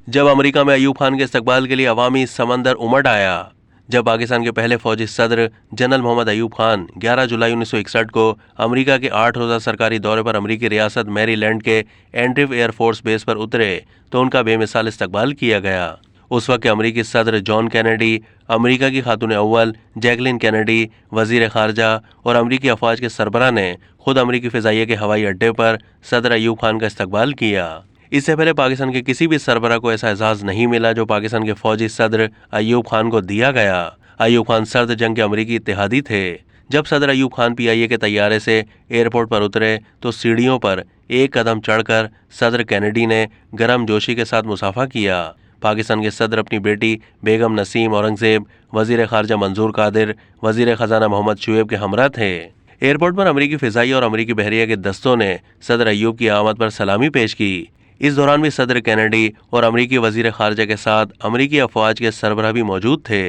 जब अमेरिका में अयूब खान के इस्तकबाल के लिए अवामी समंदर उमड़ आया। जब पाकिस्तान के पहले फौजी सदर जनरल मोहम्मद अयूब खान 11 जुलाई 1961 को अमेरिका के 8 रोज़ा सरकारी दौरे पर अमेरिकी रियासत मैरीलैंड के एंड्रीव एयरफोर्स बेस पर उतरे तो उनका बेमिसाल इस्तकबाल किया गया। उस वक्त के अमेरिकी सदर जॉन कैनेडी, अमेरिका की खातून अव्वल जैकलिन कैनेडी, वजीर खारजा और अमेरिकी अफवाज के सरबराह ने खुद अमेरिकी फ़िज़ाइया के हवाई अड्डे पर सदर अयूब खान का इस्तकबाल किया। इससे पहले पाकिस्तान के किसी भी सरबराह को ऐसा एजाज़ नहीं मिला जो पाकिस्तान के फौजी सदर अयूब खान को दिया गया। अयूब खान सर्द जंग के अमेरिकी इत्तेहादी थे। जब सदर अयूब खान PIA के तैयारे से एयरपोर्ट पर उतरे तो सीढ़ियों पर एक कदम चढ़कर सदर कैनेडी ने गर्म जोशी के साथ मुसाफा किया। पाकिस्तान के सदर अपनी बेटी बेगम नसीम औरंगजेब, वजीर खारजा मंजूर कादिर, वजीर खजाना मोहम्मद शुएब के हमरा थे। एयरपोर्ट पर अमेरिकी फ़िज़ाइया और अमेरिकी बहरिया के दस्तों ने सदर अयूब की आमद पर सलामी पेश की। इस दौरान भी सदर कैनेडी और अमेरिकी वजीर खारजा के साथ अमेरिकी अफवाज के सरबराह भी मौजूद थे।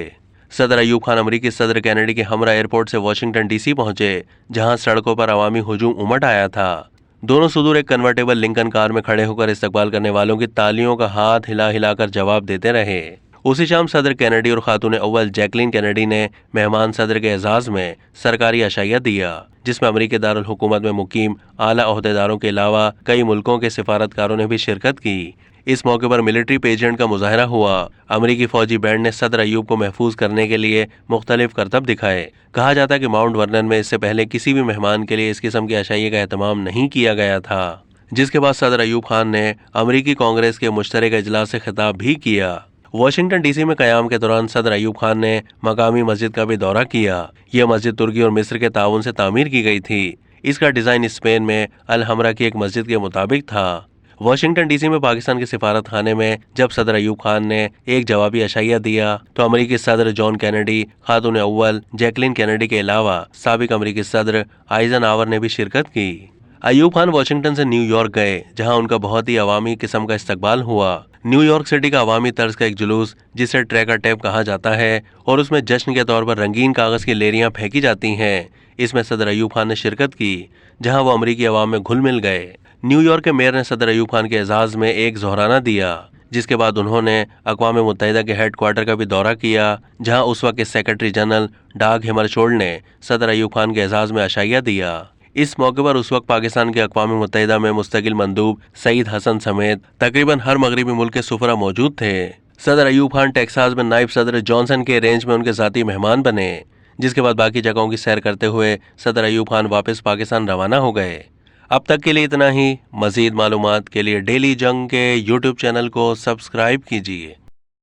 सदर अयूब खान अमेरिकी सदर कैनेडी के हमरा एयरपोर्ट से वाशिंगटन DC पहुंचे, जहां सड़कों पर अवामी हुजूम उमड़ आया था। दोनों सुदूर एक कन्वर्टेबल लिंकन कार में खड़े होकर इस्तकबाल करने वालों की तालियों का हाथ हिला हिलाकर जवाब देते रहे। उसी शाम सदर कैनेडी और खातून अव्वल जैकलिन कैनेडी ने मेहमान सदर के एजाज में सरकारी अशाइया दिया, जिसमें अमेरिकी दारुल हुकूमत में मुकीम आला ओहदेदारों के अलावा कई मुल्कों के सिफारतकारों ने भी शिरकत की। इस मौके पर मिलिट्री पेजेंट का मुजाहरा हुआ। अमेरिकी फौजी बैंड ने सदर अयूब को महफूज करने के लिए मुख्तलिफ करतब दिखाए। कहा जाता है कि माउंट वर्नन में इससे पहले किसी भी मेहमान के लिए इस किस्म की अशाइया का एहतमाम नहीं किया गया था, जिसके बाद सदर अयूब खान ने अमेरिकी कांग्रेस के मुश्तरका इजलास से खिताब भी किया। वाशिंगटन DC में क़याम के दौरान सदर अयूब खान ने मकामी मस्जिद का भी दौरा किया। यह मस्जिद तुर्की और मिस्र के ताउन से तामीर की गई थी। इसका डिज़ाइन स्पेन में अल हमरा की एक मस्जिद के मुताबिक था। वाशिंगटन DC में पाकिस्तान के सिफारत खाने में जब सदर अयूब खान ने एक जवाबी अशाइया दिया तो अमेरिकी सदर जॉन कैनेडी, खातून अव्वल जैकलिन कैनेडी के अलावा साबिक अमेरिकी सदर आइजनहावर ने भी शिरकत की। अयूब खान वाशिंगटन से न्यूयॉर्क गए, जहां उनका बहुत ही अवामी किस्म का इस्तकबाल हुआ। न्यूयॉर्क सिटी का अवामी तर्ज का एक जुलूस, जिसे ट्रैकर टैप कहा जाता है, और उसमें जश्न के तौर पर रंगीन कागज की लेरियां फेंकी जाती हैं। इसमें सदर अयूब खान ने शिरकत की, जहां वो अमेरिकी अवाम में घुल मिल गए। न्यूयॉर्क के मेयर ने सदर अयूब खान के एजाज में एक ज़ोहराना दिया, जिसके बाद उन्होंने अक़वाम मुत्तहिदा के हेडक्वार्टर का भी दौरा किया, जहां उस वक्त के सेक्रेटरी जनरल डाग हैमरशोल्ड ने सदर अयूब खान के एजाज में अशाइया दिया। इस मौके पर उस वक्त पाकिस्तान के अक़वाम मुत्तहिदा में मुस्तकिल मंदूब सईद हसन समेत तकरीबन हर मगरबी मुल्क के सुफरा मौजूद थे। सदर अयूब खान टेक्सास में नायब सदर जॉनसन के रेंज में उनके ज़ाती मेहमान बने, जिसके बाद बाकी जगहों की सैर करते हुए सदर अयूब खान वापस पाकिस्तान रवाना हो गए। अब तक के लिए इतना ही। मज़ीद मालूमात के लिए डेली जंग के YouTube चैनल को सब्सक्राइब कीजिए।